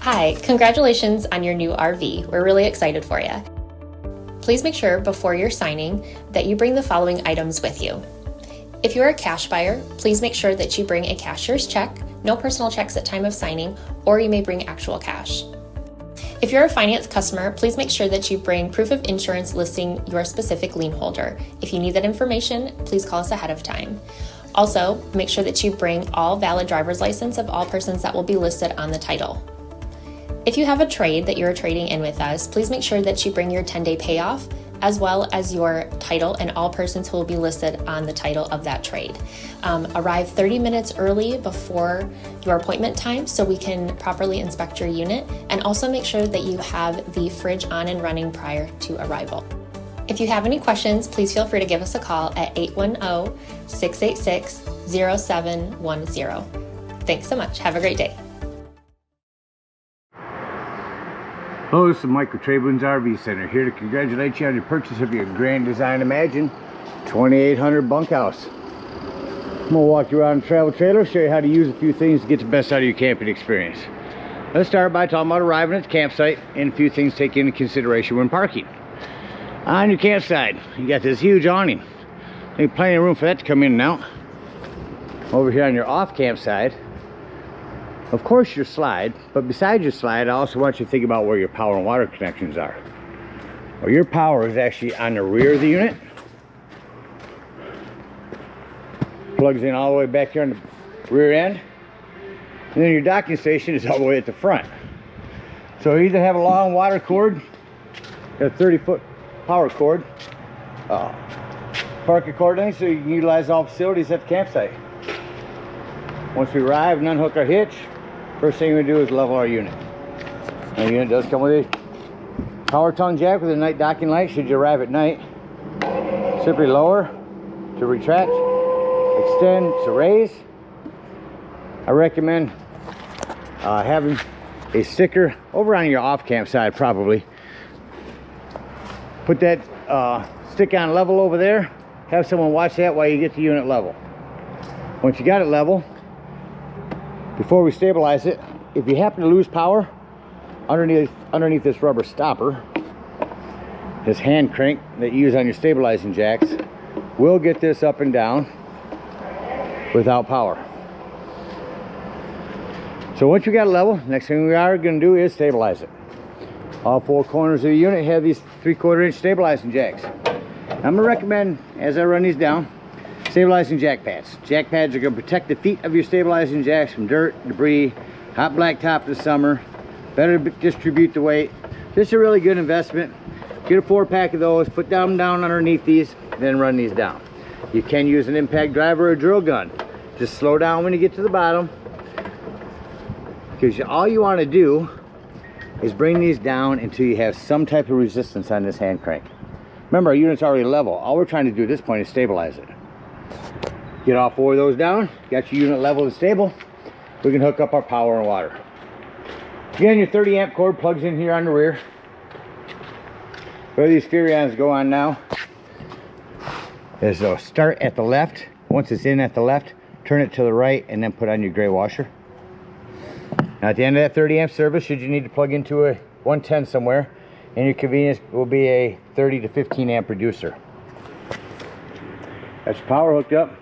Hi, congratulations on your new RV. We're really excited for you. Please make sure before you're signing that you bring the following items with you. If you're a cash buyer, please make sure that you bring a cashier's check, no personal checks at time of signing, or you may bring actual cash. If you're a finance customer, please make sure that you bring proof of insurance listing your specific lien holder. If you need that information, please call us ahead of time. Also, make sure that you bring all valid driver's license of all persons that will be listed on the title. If you have a trade that you're trading in with us, please make sure that you bring your 10-day payoff as well as your title and all persons who will be listed on the title of that trade. Arrive 30 minutes early before your appointment time so we can properly inspect your unit, and also make sure that you have the fridge on and running prior to arrival. If you have any questions, please feel free to give us a call at 810-686-0710. Thanks so much. Have a great day. Hello, this is Mike with TradeWinds RV Center, here to congratulate you on your purchase of your Grand Design Imagine 2800 bunkhouse. I'm going to walk you around the travel trailer, show you how to use a few things to get the best out of your camping experience. Let's start by talking about arriving at the campsite and a few things to take into consideration when parking. On your campsite, you got this huge awning. There's plenty of room for that to come in and out. Over here on your off campsite, of course your slide, but besides your slide, I also want you to think about where your power and water connections are. Well, your power is actually on the rear of the unit. Plugs in all the way back here on the rear end. And then your docking station is all the way at the front. So you either have a long water cord, a 30-foot power cord, park accordingly so you can utilize all facilities at the campsite. Once we arrive and unhook our hitch, first thing we do is level our unit. And the unit does come with a power tongue jack with a night docking light should you arrive at night. Simply lower to retract, extend to raise. I recommend having a sticker over on your off campsite probably. Put that stick on level over there. Have someone watch that while you get the unit level. Once you got it level, before we stabilize it, if you happen to lose power, underneath this rubber stopper, this hand crank that you use on your stabilizing jacks, will get this up and down without power. So once you got it level, next thing we are going to do is stabilize it. All four corners of the unit have these 3/4 inch stabilizing jacks. I'm going to recommend, as I run these down, stabilizing jack pads. Jack pads are going to protect the feet of your stabilizing jacks from dirt, debris, hot blacktop this summer. Better distribute the weight. This is a really good investment. Get a 4-pack of those, put them down underneath these, then run these down. You can use an impact driver or a drill gun. Just slow down when you get to the bottom, because all you want to do is bring these down until you have some type of resistance on this hand crank. Remember, our unit's already level. All we're trying to do at this point is stabilize it. Get all four of those down, got your unit level and stable, we can hook up our power and water. Again, your 30 amp cord plugs in here on the rear. Where these Furions go on now is they'll start at the left. Once it's in at the left, turn it to the right and then put on your gray washer. Now at the end of that 30 amp service, should you need to plug into a 110 somewhere, and your convenience will be a 30 to 15 amp reducer. That's your power hooked up.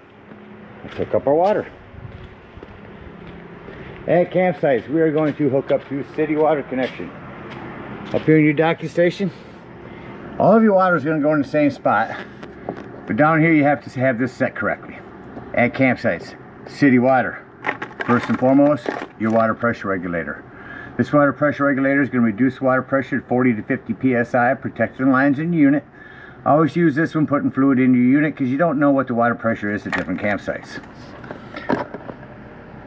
Let's hook up our water. At campsites, we are going to hook up to city water connection. Up here in your docking station, all of your water is going to go in the same spot, but down here you have to have this set correctly. At campsites, city water. First and foremost, your water pressure regulator. This water pressure regulator is going to reduce water pressure to 40 to 50 psi, protecting lines in your unit. Always use this when putting fluid in your unit because you don't know what the water pressure is at different campsites.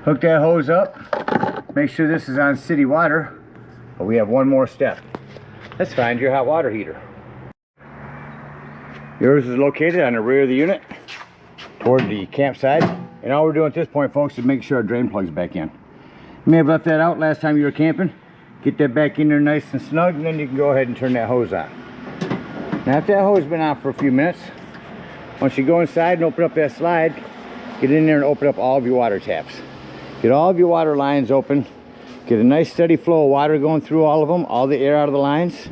Hook that hose up. Make sure this is on city water, but we have one more step. Let's find your hot water heater. Yours is located on the rear of the unit toward the campsite, and all we're doing at this point, folks, is make sure our drain plug's back in. You may have left that out last time you were camping. Get that back in there nice and snug, and then you can go ahead and turn that hose on. Now after that hose has been on for a few minutes, once you go inside and open up that slide, get in there and open up all of your water taps. Get all of your water lines open Get a nice steady flow of water going through all of them, all the air out of the lines.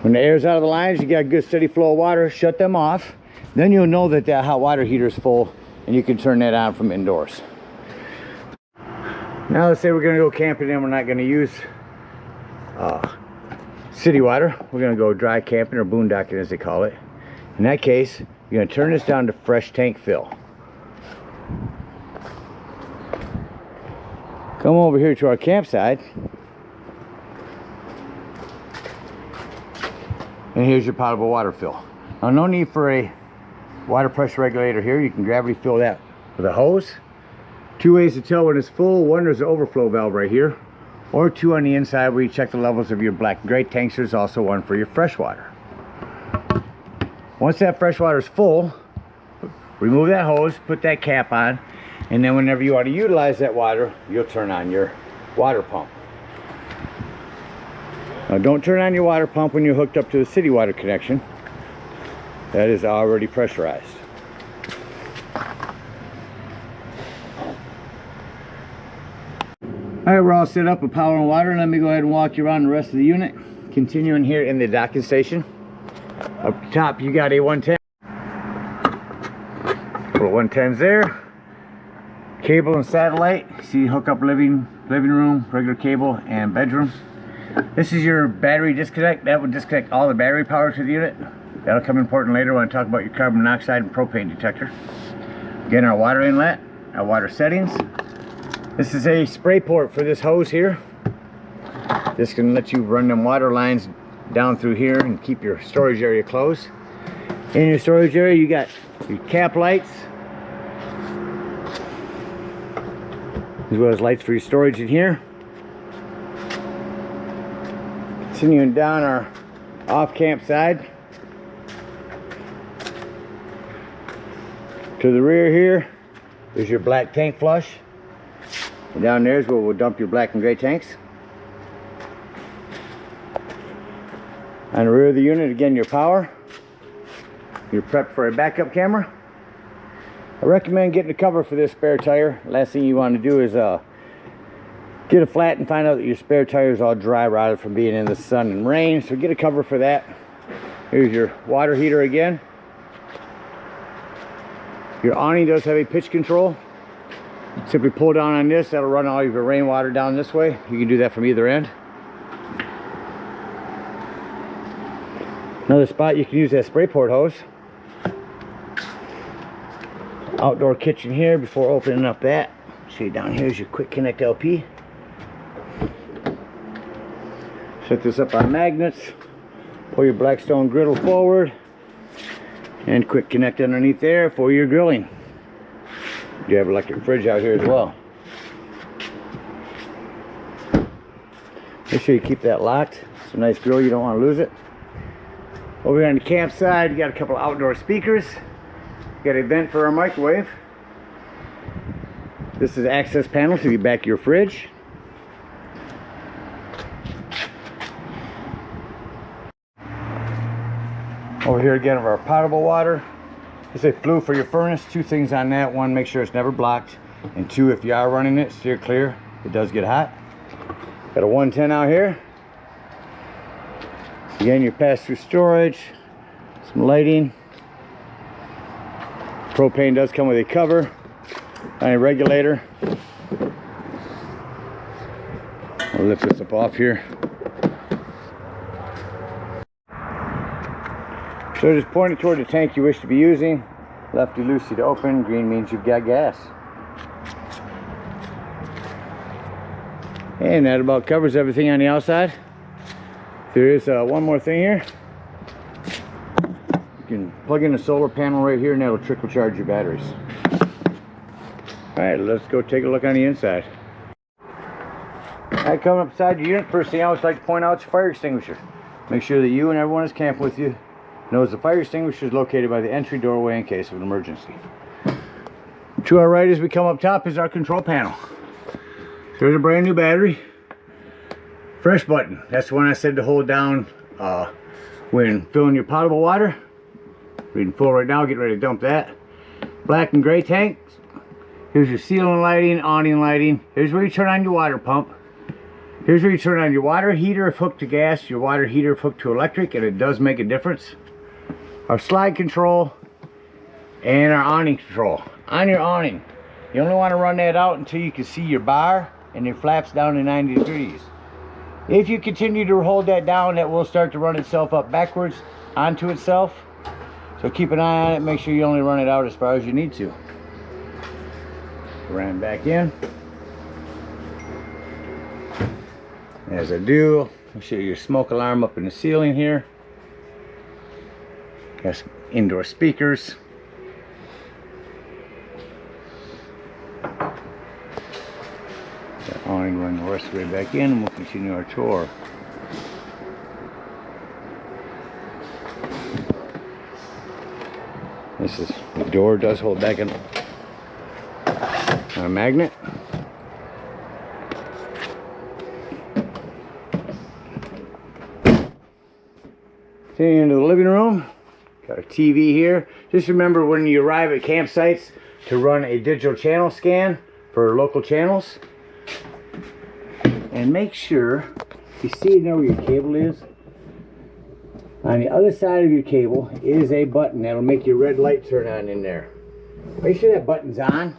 When the air's out of the lines, you got a good steady flow of water, shut them off. Then you'll know that that hot water heater is full and you can turn that on from indoors. Now let's say we're gonna go camping and we're not gonna use city water. We're gonna go dry camping or boondocking as they call it. In that case, you're gonna turn this down to fresh tank fill. Come over here to our campsite. And here's your potable water fill. Now no need for a water pressure regulator here. You can gravity fill that with a hose. Two ways to tell when it's full. One, there's an overflow valve right here, or two on the inside where you check the levels of your black and gray tanks. There's also one for your fresh water. Once that fresh water is full, remove that hose, put that cap on, and then whenever you want to utilize that water, you'll turn on your water pump. Now don't turn on your water pump when you're hooked up to the city water connection. That is already pressurized. Alright, we're all set up with power and water. Let me go ahead and walk you around the rest of the unit. Continuing here in the docking station. Up top you got a 110. Couple of 110s there. Cable and satellite. See, hook up living room, regular cable, and bedroom. This is your battery disconnect. That would disconnect all the battery power to the unit. That'll come important later when I talk about your carbon monoxide and propane detector. Again, our water inlet, our water settings. This is a spray port for this hose here. This can let you run them water lines down through here and keep your storage area closed. In your storage area, you got your cap lights, as well as lights for your storage in here. Continuing down our off-camp side. To the rear here is your black tank flush. And down there is where we'll dump your black and gray tanks. On the rear of the unit, again, your power. You're prepped for a backup camera. I recommend getting a cover for this spare tire. Last thing you want to do is get a flat and find out that your spare tire is all dry rotted from being in the sun and rain. So get a cover for that. Here's your water heater again. Your awning does have a pitch control. Simply pull down on this, that'll run all of your rainwater down this way. You can do that from either end. Another spot you can use that spray port hose. Outdoor kitchen here before opening up that. See, down here is your quick connect LP. Set this up on magnets. Pull your Blackstone griddle forward. And quick connect underneath there for your grilling. You have an electric fridge out here as well. Make sure you keep that locked. It's a nice grill, you don't want to lose it. Over here on the campsite, you got a couple of outdoor speakers. You got a vent for our microwave. This is access panel to the back of your fridge. Over here again of our potable water. It's a flue for your furnace. Two things on that. One, make sure it's never blocked. And two, if you are running it, steer clear. It does get hot. Got a 110 out here. Again, your pass-through storage. Some lighting. Propane does come with a cover. And a regulator. I'll lift this up off here. So just point it toward the tank you wish to be using. Lefty loosey to open. Green means you've got gas. And that about covers everything on the outside. There is one more thing here. You can plug in a solar panel right here and that'll trickle charge your batteries. Alright, let's go take a look on the inside. Alright, coming up beside your unit, first thing I always like to point out is your fire extinguisher. Make sure that you and everyone that's camping with you knows the fire extinguisher is located by the entry doorway in case of an emergency. To our right as we come up top is our control panel. There's a brand new battery. Fresh button. That's the one I said to hold down when filling your potable water. Reading full right now, get ready to dump that. Black and gray tanks. Here's your ceiling lighting, awning lighting. Here's where you turn on your water pump. Here's where you turn on your water heater if hooked to gas, your water heater if hooked to electric, and it does make a difference. Our slide control and our awning control. On your awning, you only want to run that out until you can see your bar and your flaps down to 90 degrees. If you continue to hold that down, that will start to run itself up backwards onto itself. So keep an eye on it, make sure you only run it out as far as you need to. Ram back in. As I do, I'll show you your smoke alarm up in the ceiling here. Got some indoor speakers. That awning run the rest of the way back in, and we'll continue our tour. This is, the door does hold back in a magnet. Continuing into the living room, got a TV here. Just remember when you arrive at campsites to run a digital channel scan for local channels. And make sure, you see now where your cable is? On the other side of your cable is a button that'll make your red light turn on in there. Make sure that button's on.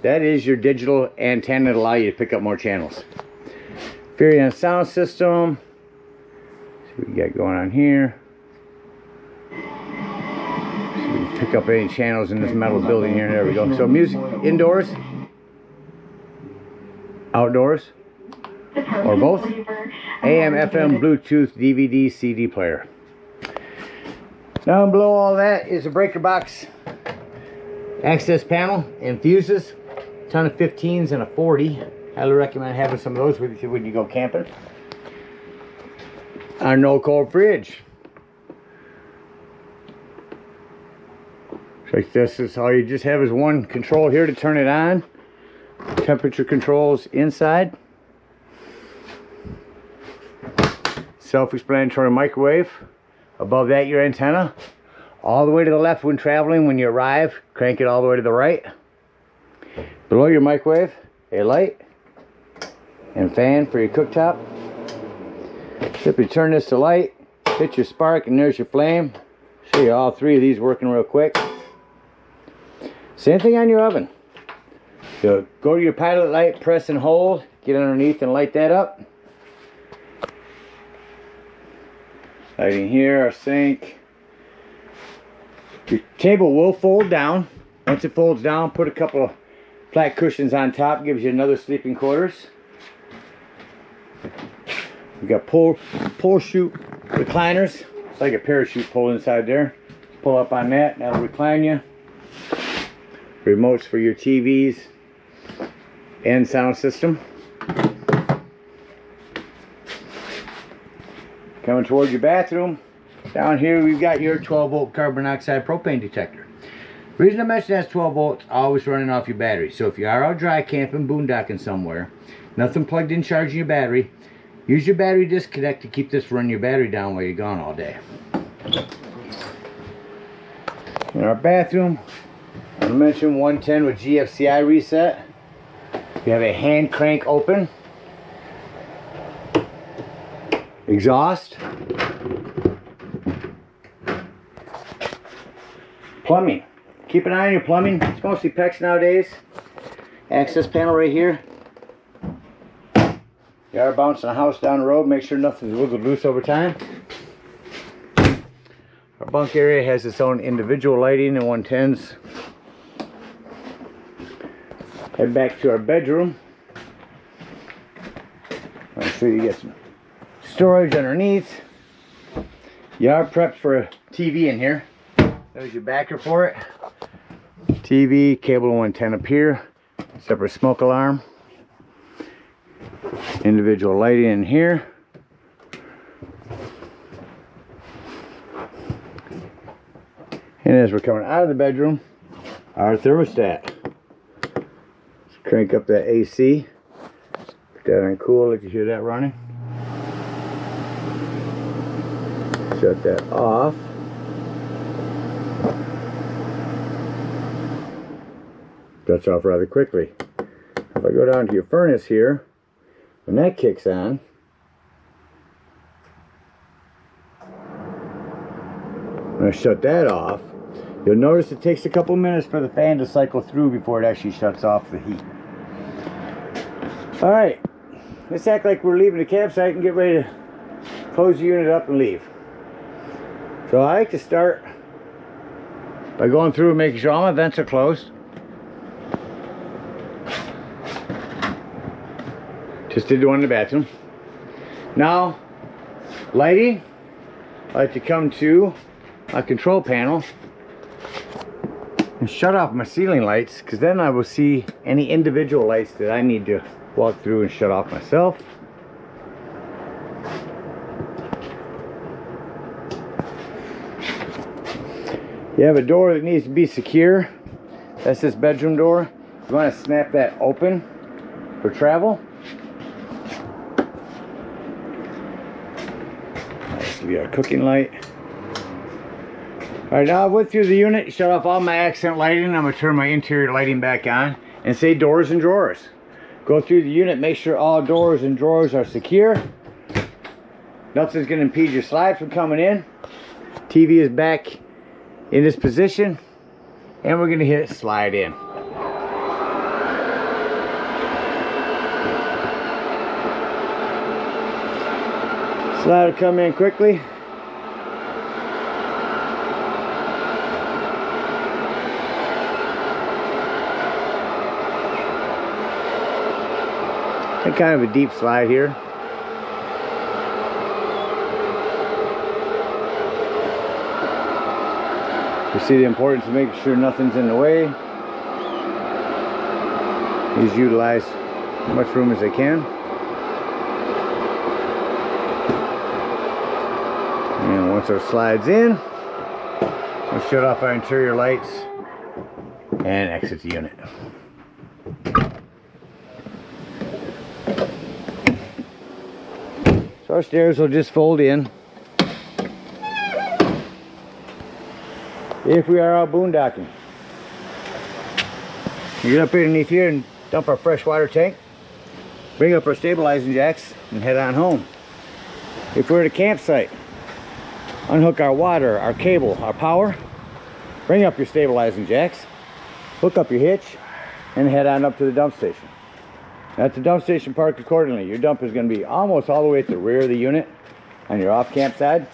That is your digital antenna that'll allow you to pick up more channels. Variant sound system. See what we got going on here. So we can pick up any channels in this metal building here. There we go. So music indoors, outdoors, or both. AM, FM, Bluetooth, DVD, CD player. Down below all that is a breaker box access panel and fuses. A ton of 15s and a 40. Highly recommend having some of those with you when you go camping. Our no cold fridge. Like this is all you just have is one control here to turn it on. Temperature controls inside. Self-explanatory microwave. Above that, your antenna. All the way to the left when traveling. When you arrive, crank it all the way to the right. Below your microwave, a light and fan for your cooktop. Simply turn this to light, hit your spark, and there's your flame. Show you all three of these working real quick. Same thing on your oven. So go to your pilot light, press and hold, get underneath and light that up. Lighting here, our sink. Your table will fold down. Once it folds down, put a couple of flat cushions on top, gives you another sleeping quarters. We got pull chute recliners. It's like a parachute pull inside there. Pull up on that, that'll recline you. Remotes for your TVs and sound system. Coming towards your bathroom, down here we've got your 12-volt carbon monoxide propane detector. The reason I mention that's 12 volts, always running off your battery. So if you are out dry camping, boondocking somewhere, nothing plugged in charging your battery, use your battery disconnect to keep this running your battery down while you're gone all day. In our bathroom, I mentioned 110 with GFCI reset. You have a hand crank open. Exhaust. Plumbing. Keep an eye on your plumbing. It's mostly PEX nowadays. Access panel right here. You are bouncing a house down the road. Make sure nothing's wiggled loose over time. Our bunk area has its own individual lighting in 110s. Head back to our bedroom. I'll show you get some storage underneath. You are prepped for a TV in here. There's your backer for it. TV, cable 110 up here. Separate smoke alarm. Individual lighting in here. And as we're coming out of the bedroom, our thermostat. Let's crank up that AC. Put that on cool, let you hear that running. Shut that off. Shuts off rather quickly. If I go down to your furnace here, when that kicks on, when I shut that off, you'll notice it takes a couple minutes for the fan to cycle through before it actually shuts off the heat. Alright, let's act like we're leaving the campsite and get ready to close the unit up and leave. So I like to start by going through and making sure all my vents are closed. Just did the one in the bathroom. Now, lighting, I like to come to my control panel and shut off my ceiling lights, because then I will see any individual lights that I need to walk through and shut off myself. You have a door that needs to be secure. That's this bedroom door. You want to snap that open for travel. Let's give you our cooking light. Alright, now I went through the unit, shut off all my accent lighting. I'm going to turn my interior lighting back on and say doors and drawers. Go through the unit, make sure all doors and drawers are secure. Nothing's going to impede your slide from coming in. TV is back in this position, and we're going to hit slide in. Slide will come in quickly. And kind of a deep slide here. You see the importance of making sure nothing's in the way. These utilize as much room as they can. And once our slide's in, we'll shut off our interior lights and exit the unit. So our stairs will just fold in. If we are out boondocking, you get up underneath here and dump our fresh water tank, bring up our stabilizing jacks, and head on home. If we're at a campsite, unhook our water, our cable, our power, bring up your stabilizing jacks, hook up your hitch, and head on up to the dump station. At the dump station, park accordingly. Your dump is going to be almost all the way at the rear of the unit on your off camp side.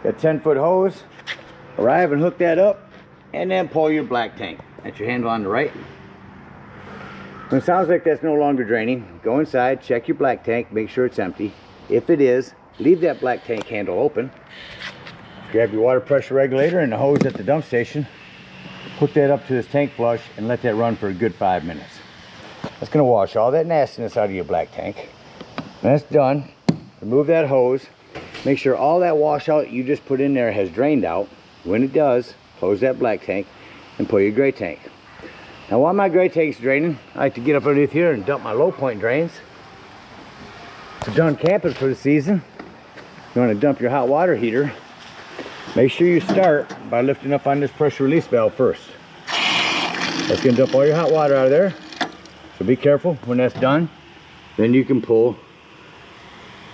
Got 10-foot hose. Arrive and hook that up, and then pull your black tank. That's your handle on the right. When it sounds like that's no longer draining, go inside, check your black tank, make sure it's empty. If it is, leave that black tank handle open. Grab your water pressure regulator and the hose at the dump station. Hook that up to this tank flush and let that run for a good 5 minutes. That's going to wash all that nastiness out of your black tank. When that's done, remove that hose. Make sure all that washout you just put in there has drained out. When it does, close that black tank and pull your gray tank. Now while my gray tank's draining, I like to get up underneath here and dump my low point drains. If you're done camping for the season, you want to dump your hot water heater. Make sure you start by lifting up on this pressure release valve first. That's going to dump all your hot water out of there. So be careful when that's done. Then you can pull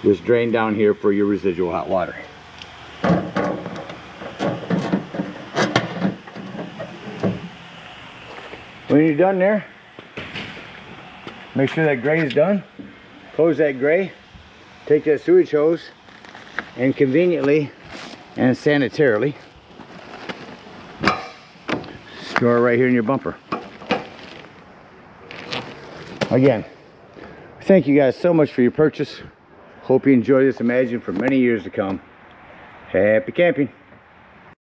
this drain down here for your residual hot water. When you're done there, make sure that gray is done. Close that gray. Take that sewage hose and conveniently and sanitarily store it right here in your bumper. Again, thank you guys so much for your purchase. Hope you enjoy this Imagine for many years to come. Happy camping.